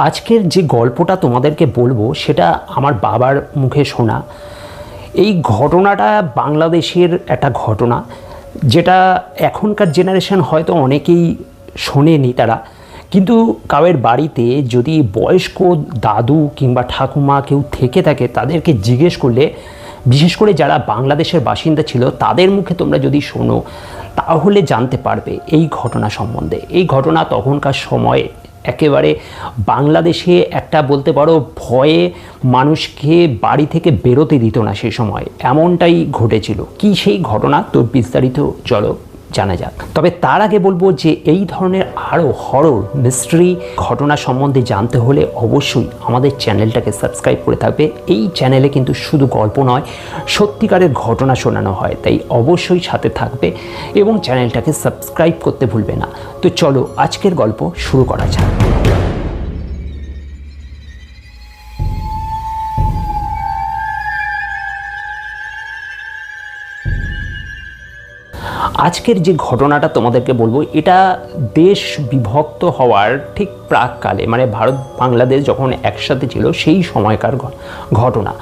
আজকের যে গল্পটা তোমাদেরকে বলবো সেটা আমার বাবার মুখে শোনা। এই ঘটনাটা বাংলাদেশের একটা ঘটনা, যেটা এখনকার জেনারেশন হয়তো অনেকেই শোনেনি তারা, কিন্তু কারোর বাড়িতে যদি বয়স্ক দাদু কিংবা ঠাকুমা কেউ থেকে থাকে তাদেরকে জিজ্ঞেস করলে, বিশেষ করে যারা বাংলাদেশের বাসিন্দা ছিল তাদের মুখে তোমরা যদি শোনো তাহলে জানতে পারবে এই ঘটনা সম্বন্ধে। এই ঘটনা তখনকার সময়ে একেবারে বাংলাদেশে একটা বলতে পারো ভয়ে মানুষকে বাড়ি থেকে বেরোতে দিত না, সেই সময় এমনটাই ঘটেছিল। কি সেই ঘটনা, তো বিস্তারিত চলো জানা যাক। তবে তার আগে বলবো যে এই ধরনের আরও হরর মিস্ট্রি ঘটনা সম্বন্ধে জানতে হলে অবশ্যই আমাদের চ্যানেলটাকে সাবস্ক্রাইব করে থাকবে। এই চ্যানেলে কিন্তু শুধু গল্প নয়, সত্যিকারের ঘটনা শোনানো হয়, তাই অবশ্যই সাথে থাকবে এবং চ্যানেলটাকে সাবস্ক্রাইব করতে ভুলবে না। তো চলো আজকের গল্প শুরু করা যাক। আজকের যে ঘটনাটা তোমাদেরকে বলবো এটা দেশ বিভক্ত হওয়ার ঠিক প্রাককালে, মানে ভারত বাংলাদেশ যখন একসাথে ছিল সেই সময়কার ঘটনা।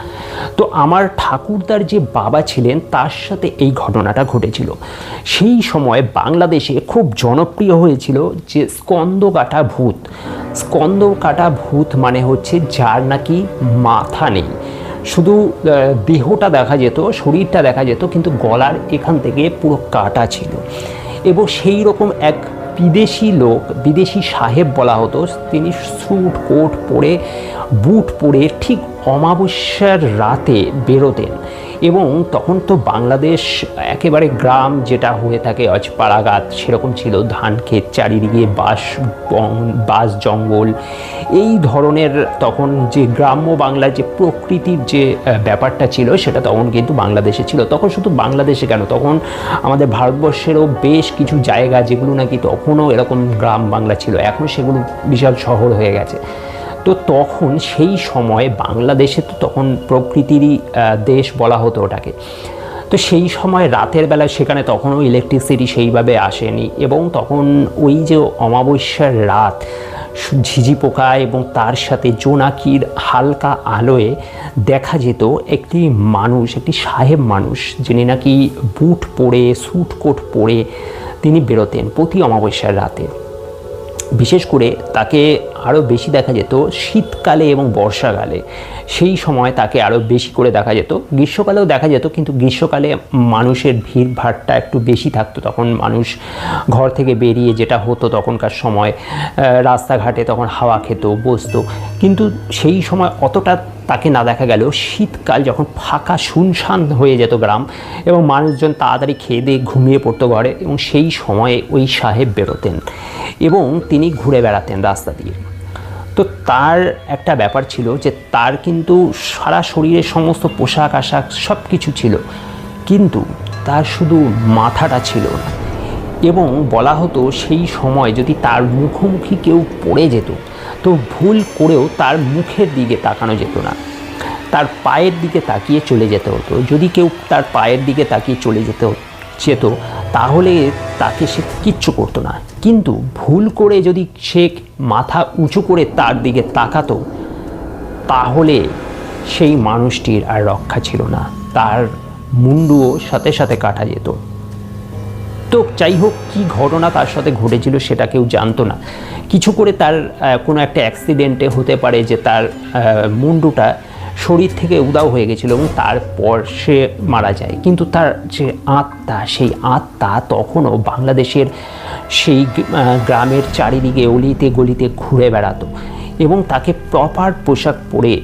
তো আমার ঠাকুরদার যে বাবা ছিলেন তার সাথে এই ঘটনাটা ঘটেছিল। সেই সময় বাংলাদেশে খুব জনপ্রিয় হয়েছিল যে স্কন্দকাটা ভূত। স্কন্দকাটা ভূত মানে হচ্ছে যার নাকি মাথা নেই, শুধু দেহটা দেখা যেত, শরীরটা দেখা যেত, কিন্তু গলার এখান থেকে পুরো কাটা ছিল। এবং সেই রকম এক বিদেশি লোক, বিদেশি সাহেব বলা হতো, তিনি স্যুট কোট পরে বুট পরে ঠিক অমাবস্যার রাতে বেরোতেন। এবং তখন তো বাংলাদেশ একেবারে গ্রাম যেটা হয়ে থাকে অজপাড়াগাছ সেরকম ছিল, ধান ক্ষেত, চারিদিকে বাঁশ জঙ্গল, এই ধরনের তখন যে গ্রাম্য বাংলার যে প্রকৃতির যে ব্যাপারটা ছিল সেটা তখন কিন্তু বাংলাদেশে ছিল। তখন শুধু বাংলাদেশে কেন, তখন আমাদের ভারতবর্ষেরও বেশ কিছু জায়গা যেগুলো নাকি তখনও এরকম গ্রাম বাংলা ছিল, এখন সেগুলো বিশাল শহর হয়ে গেছে। তো তখন সেই সময় বাংলাদেশে তো তখন প্রকৃতিরই দেশ বলা হতো ওটাকে। তো সেই সময় রাতের বেলা সেখানে তখনও ইলেকট্রিসিটি সেইভাবে আসেনি, এবং তখন ওই যে অমাবস্যার রাত, ঝিঝি পোকা এবং তার সাথে জোনাকির হালকা আলোয় দেখা যেত একটি মানুষ, একটি সাহেব মানুষ, যিনি নাকি বুট পরে স্যুট কোট পরে তিনি বেরোতেন প্রতি অমাবস্যার রাতে। বিশেষ করে তাকে আরও বেশি দেখা যেত শীতকালে এবং বর্ষাকালে, সেই সময় তাকে আরও বেশি করে দেখা যেত। গ্রীষ্মকালেও দেখা যেত, কিন্তু গ্রীষ্মকালে মানুষের ভিড় ভাড়টা একটু বেশি থাকতো, তখন মানুষ ঘর থেকে বেরিয়ে যেটা হতো তখনকার সময় রাস্তাঘাটে তখন হাওয়া খেত, বসতো, কিন্তু সেই সময় অতটা তাকে না দেখা গেল শীতকাল যখন ফাঁকা শুনশান হয়ে যেত গ্রাম, এবং মানুষজন তাড়াতাড়ি খেয়ে দিয়ে ঘুমিয়ে পড়তো ঘরে, এবং সেই সময়ে ওই সাহেব বেরোতেন এবং তিনি ঘুরে বেড়াতেন রাস্তা দিয়ে। তো তার একটা ব্যাপার ছিল যে তার কিন্তু সারা শরীরের সমস্ত পোশাক আশাক সব কিছু ছিল, কিন্তু তার শুধু মাথাটা ছিল না। এবং বলা হতো সেই সময় যদি তার মুখোমুখি কেউ পড়ে যেত তো ভুল করেও তার মুখের দিকে তাকানো যেত না, তার পায়ের দিকে তাকিয়ে চলে যেতে হতো। যদি কেউ তার পায়ের দিকে তাকিয়ে চলে যেত তাহলে তাকে সে কিচ্ছু করতো না, কিন্তু ভুল করে যদি সে মাথা উঁচু করে তার দিকে তাকাতো তাহলে সেই মানুষটির আর রক্ষা ছিল না, তার মুন্ডুও সাথে সাথে কাটা যেত। তো যাই হোক, কী ঘটনা তার সাথে ঘটেছিল সেটা কেউ জানতো না। কিছু করে তার কোনো একটা অ্যাক্সিডেন্টে হতে পারে যে তার মুন্ডুটা শরীর থেকে উধাও হয়ে গেছিলো এবং তারপর সে মারা যায়। কিন্তু তার যে আত্মা, সেই আত্মা তখনও বাংলাদেশের সেই গ্রামের চারিদিকে অলিতে গলিতে ঘুরে বেড়াতো, এবং তাকে প্রপার পোশাক পরে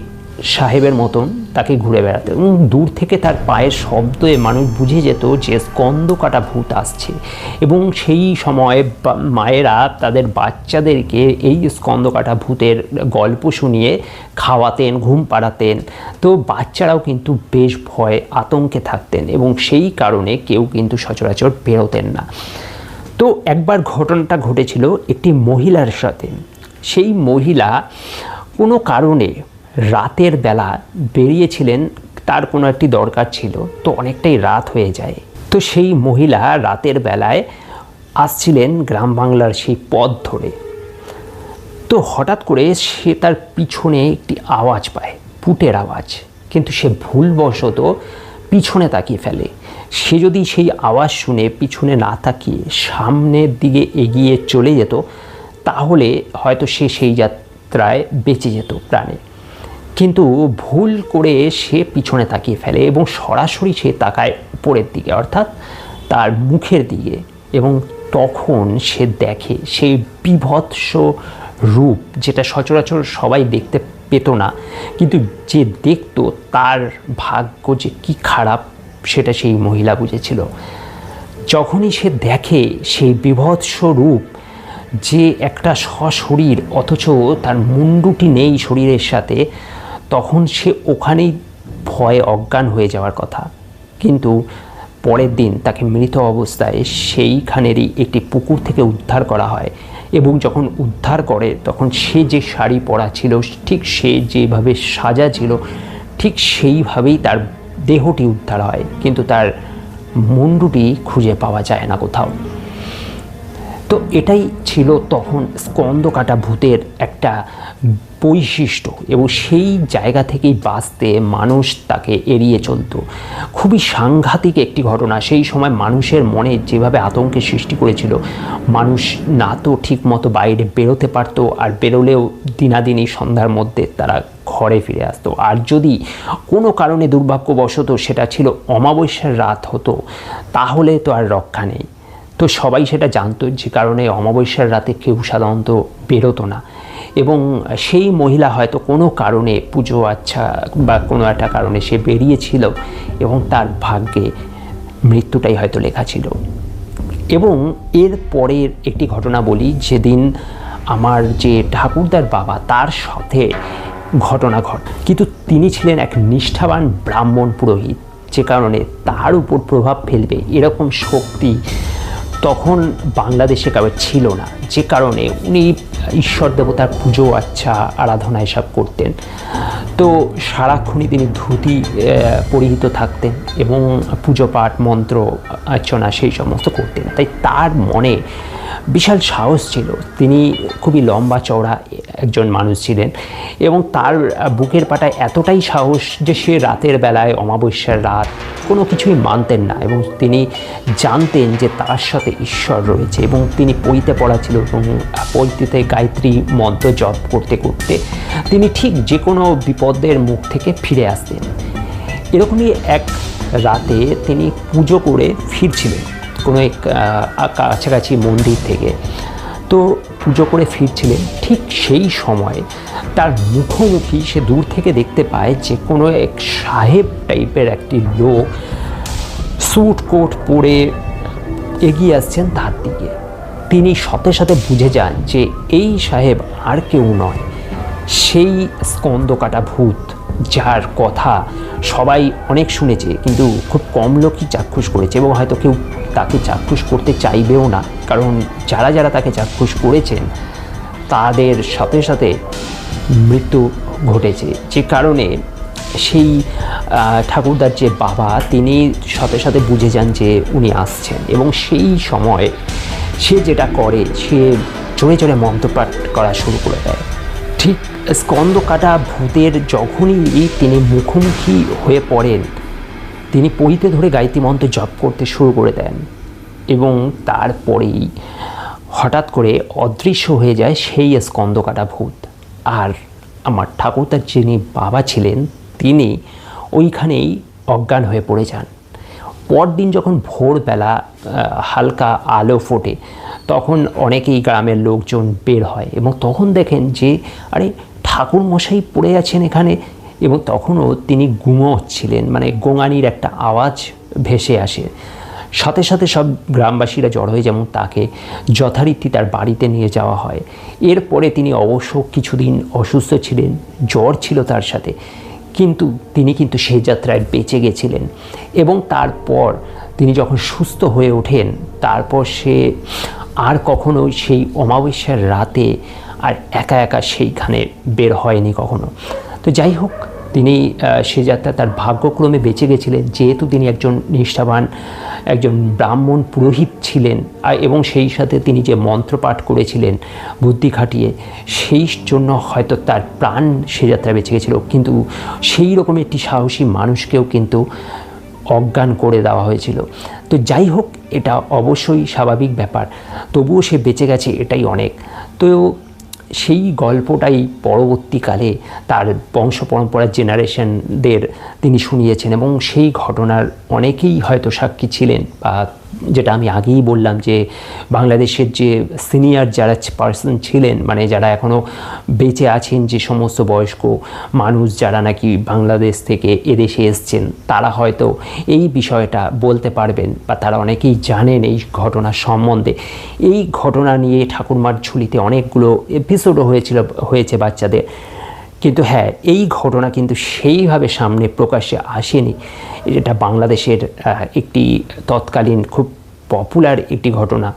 সাহেবের মতন তাকে ঘুরে বেড়াতো, এবং দূর থেকে তার পায়ের শব্দে মানুষ বুঝে যেত যে স্কন্দকাটা ভূত আসছে। এবং সেই সময় মায়েরা তাদের বাচ্চাদেরকে এই স্কন্দকাটা ভূতের গল্প শুনিয়ে খাওয়াতেন, ঘুম পাড়াতেন। তো বাচ্চারাও কিন্তু বেশ ভয় আতঙ্কে থাকতেন, এবং সেই কারণে কেউ কিন্তু সচরাচর বেরোতেন না। তো একবার ঘটনাটা ঘটেছিল একটি মহিলার সাথে। সেই মহিলা কোনো কারণে রাতের বেলা বেরিয়েছিলেন, তার কোনো একটি দরকার ছিল, তো অনেকটাই রাত হয়ে যায়। তো সেই মহিলা রাতের বেলায় আসছিলেন গ্রাম বাংলার সেই পথ ধরে। তো হঠাৎ করে সে তার পিছনে একটি আওয়াজ পায়, পুটের আওয়াজ, কিন্তু সে ভুলবশত পিছনে তাকিয়ে ফেলে। সে যদি সেই আওয়াজ শুনে পিছনে না তাকিয়ে সামনের দিকে এগিয়ে চলে যেত, তাহলে হয়তো সে সেই যাত্রায় বেঁচে যেত প্রাণে। কিন্তু ভুল করে সে পিছনে তাকিয়ে ফেলে এবং সরাসরি সে তাকায় উপরের দিকে, অর্থাৎ তার মুখের দিকে, এবং তখন সে দেখে সেই বীভৎস রূপ, যেটা সচরাচর সবাই দেখতে পেত না, কিন্তু যে দেখতো তার ভাগ্য যে কি খারাপ সেটা সেই মহিলা বুঝেছিল। যখনই সে দেখে সেই বীভৎস রূপ, যে একটা সশরীর অথচ তার মুন্ডুটি নেই শরীরের সাথে, তখন সে ওখানেই ভয়ে অজ্ঞান হয়ে যাওয়ার কথা। কিন্তু পরের দিন তাকে মৃত অবস্থায় সেইখানেরই একটি পুকুর থেকে উদ্ধার করা হয়, এবং যখন উদ্ধার করে তখন সে যে শাড়ি পরা ছিল, ঠিক সে যেভাবে সাজা ছিল, ঠিক সেইভাবেই তার দেহটি উদ্ধার হয়, কিন্তু তার মুন্ডুটি খুঁজে পাওয়া যায় না কোথাও। তো এটাই ছিল তখন স্কন্দকাটা ভূতের একটা বৈশিষ্ট্য, এবং সেই জায়গা থেকেই বাঁচতে মানুষ তাকে এড়িয়ে চলত। খুবই সাংঘাতিক একটি ঘটনা। সেই সময় মানুষের মনে যেভাবে আতঙ্কের সৃষ্টি করেছিল, মানুষ না তো ঠিক মতো বাইরে বেরোতে পারতো, আর বেরোলেও দিনাদিনই সন্ধ্যার মধ্যে তারা ঘরে ফিরে আসতো। আর যদি কোনো কারণে দুর্ভাগ্যবশত সেটা ছিল অমাবস্যার রাত হতো, তাহলে তো আর রক্ষা নেই। তো সবাই সেটা জানতো, যে কারণে অমাবস্যার রাতে কেউ সাধারণত বেরোতো না, এবং সেই মহিলা হয়তো কোনো কারণে পুজো আচ্ছা বা কোনো একটা কারণে সে বেরিয়েছিল, এবং তার ভাগ্যে মৃত্যুটাই হয়তো লেখা ছিল। এবং এর পরের একটি ঘটনা বলি, যেদিন আমার যে ঠাকুরদার বাবা, তার সাথে ঘটনা কিন্তু তিনি ছিলেন এক নিষ্ঠাবান ব্রাহ্মণ পুরোহিত, যে কারণে তার উপর প্রভাব ফেলবে এরকম শক্তি তখন বাংলাদেশে কারো ছিল না, যে কারণে উনি ঈশ্বর দেবতার পুজো আচ্ছা আরাধনা এসব করতেন। তো সারাক্ষণই তিনি ধুতি পরিহিত থাকতেন এবং পুজো পাঠ মন্ত্র অর্চনা সেই সমস্ত করতেন। তাই তার মনে বিশাল সাহস ছিল। তিনি খুবই লম্বা চওড়া একজন মানুষ ছিলেন, এবং তার বুকের পাটায় এতটাই সাহস যে সে রাতের বেলায়, অমাবস্যার রাত, কোনো কিছুই মানতেন না, এবং তিনি জানতেন যে তার সাথে ঈশ্বর রয়েছে, এবং তিনি পইতে পড়া ছিল, এবং পইতেতে গায়ত্রী মন্ত্র জপ করতে করতে তিনি ঠিক যে কোনো বিপদের মুখ থেকে ফিরে আসতেন। এরকমই এক রাতে তিনি পুজো করে ফিরছিলেন কোনো এক কাছাকাছি মন্দির থেকে। তো পুজো করে ফিরছিলেন, ঠিক সেই সময় তার মুখোমুখি সে দূর থেকে দেখতে পায় যে কোনো এক সাহেব টাইপের একটি লোক স্যুট কোট পরে এগিয়ে আসছেন তার দিকে। তিনি সাথে সাথে বুঝে যান যে এই সাহেব আর কেউ নয়, সেই স্কন্দকাটা ভূত, যার কথা সবাই অনেক শুনেছে, কিন্তু খুব কম লোকই চাক্ষুষ করেছে, এবং হয়তো কেউ তাকে চাক্ষুষ করতে চাইবেও না, কারণ যারা যারা তাকে চাক্ষুষ করেছেন তাদের সাথে সাথে মৃত্যু ঘটেছে। যে কারণে সেই ঠাকুরদার যে বাবা, তিনি সাথে সাথে বুঝে যান যে উনি আসছেন, এবং সেই সময় সে যেটা করে, সে জোরে জোরে মন্ত্রপাঠ করা শুরু করে দেয়। ঠিক স্কন্দকাটা ভূতের যখনই তিনি মুখোমুখি হয়ে পড়েন, তিনি পইতে ধরে গায়ত্রী মন্ত্র জপ করতে শুরু করে দেন, এবং তারপরেই হঠাৎ করে অদৃশ্য হয়ে যায় সেই স্কন্দকাটা ভূত। আর আমার ঠাকুরদার যিনি বাবা ছিলেন, তিনি ওইখানেই অজ্ঞান হয়ে পড়ে যান। পরদিন যখন ভোরবেলা হালকা আলো ফোটে, তখন অনেকেই গ্রামের লোকজন বের হয়, এবং তখন দেখেন যে আরে ঠাকুরমশাই পড়ে আছেন এখানে, এবং তখনও তিনি ঘুমোচ্ছিলেন, মানে গোঙানির একটা আওয়াজ ভেসে আসে। সাথে সাথে সব গ্রামবাসীরা জড়ো হয়ে যেমন তাকে যথারীতি তার বাড়িতে নিয়ে যাওয়া হয়। এরপরে তিনি অবশ্য কিছুদিন অসুস্থ ছিলেন, জ্বর ছিল তার সাথে, কিন্তু তিনি সেই যাত্রায় বেঁচে গেছিলেন। এবং তারপর তিনি যখন সুস্থ হয়ে ওঠেন, তারপর সে আর কখনো সেই অমাবস্যার রাতে আর একা একা সেইখানে বের হয়নি কখনো। তো যাই হোক, তিনি সে যাত্রা তার ভাগ্যক্রমে বেঁচে গেছিলেন, যেহেতু তিনি একজন নিষ্ঠাবান একজন ব্রাহ্মণ পুরোহিত ছিলেন এবং সেই সাথে তিনি যে মন্ত্রপাঠ করেছিলেন বুদ্ধি খাটিয়ে, সেই জন্য হয়তো তার প্রাণ সে যাত্রা বেঁচে গেছিল। কিন্তু সেই রকম একটি সাহসী মানুষকেও কিন্তু অজ্ঞান করে দেওয়া হয়েছিল। তো যাই হোক, এটা অবশ্যই স্বাভাবিক ব্যাপার, তবুও সে বেঁচে গেছে, এটাই অনেক। তো সেই গল্পটাই পরবর্তীকালে তার বংশ পরম্পরার জেনারেশনদের তিনি শুনিয়েছেন এবং সেই ঘটনার অনেকেই হয়তো সাক্ষী ছিলেন। বা যেটা আমি আগেই বললাম যে বাংলাদেশের যে সিনিয়র যারা পার্সন ছিলেন, মানে যারা এখনও বেঁচে আছেন, যে সমস্ত বয়স্ক মানুষ যারা নাকি বাংলাদেশ থেকে এদেশে এসছেন, তারা হয়তো এই বিষয়টা বলতে পারবেন বা তারা অনেকেই জানেন এই ঘটনার সম্বন্ধে। এই ঘটনা নিয়ে ঠাকুরমার ঝুলিতে অনেকগুলো এপিসোডও হয়েছে বাচ্চাদের, কিন্তু হ্যাঁ, এই ঘটনা কিন্তু সেইভাবে সামনে প্রকাশ্যে আসেনি। এটা বাংলাদেশের একটি তৎকালীন খুব পপুলার একটি ঘটনা,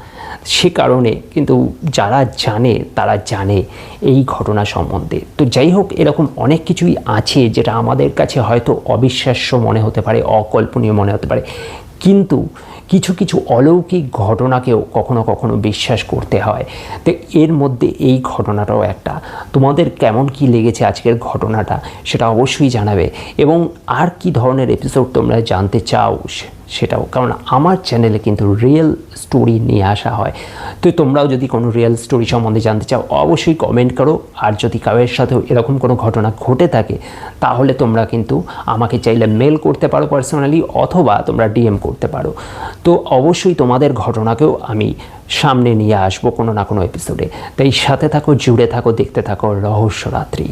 সে কারণে কিন্তু যারা জানে তারা জানে এই ঘটনা সম্বন্ধে। তো যাই হোক, এরকম অনেক কিছুই আছে যেটা আমাদের কাছে হয়তো অবিশ্বাস্য মনে হতে পারে, অকল্পনীয় মনে হতে পারে, কিন্তু কিছু কিছু অলৌকিক ঘটনাকেও কখনো কখনো বিশ্বাস করতে হয়। তো এর মধ্যে এই ঘটনাটাও একটা। তোমাদের কেমন কি লেগেছে আজকের ঘটনাটা সেটা অবশ্যই জানাবে, এবং আর কি ধরনের এপিসোড তোমরা জানতে চাও সেটাও, কারণ আমার চ্যানেলে কিন্তু রিয়েল স্টোরি নিয়ে আসা হয়। তো তোমরাও যদি কোনো রিয়েল স্টোরি সম্বন্ধে জানতে চাও অবশ্যই কমেন্ট করো। আর যদি কারোর সাথেও এরকম কোনো ঘটনা ঘটে থাকে তাহলে তোমরা কিন্তু আমাকে চাইলে মেল করতে পারো পার্সোনালি, অথবা তোমরা ডিএম করতে পারো। তো অবশ্যই তোমাদের ঘটনাকেও আমি সামনে নিয়ে আসবো কোনো না কোনো এপিসোডে। তাই সাথে থাকো, জুড়ে থাকো, দেখতে থাকো রহস্য রাত্রি।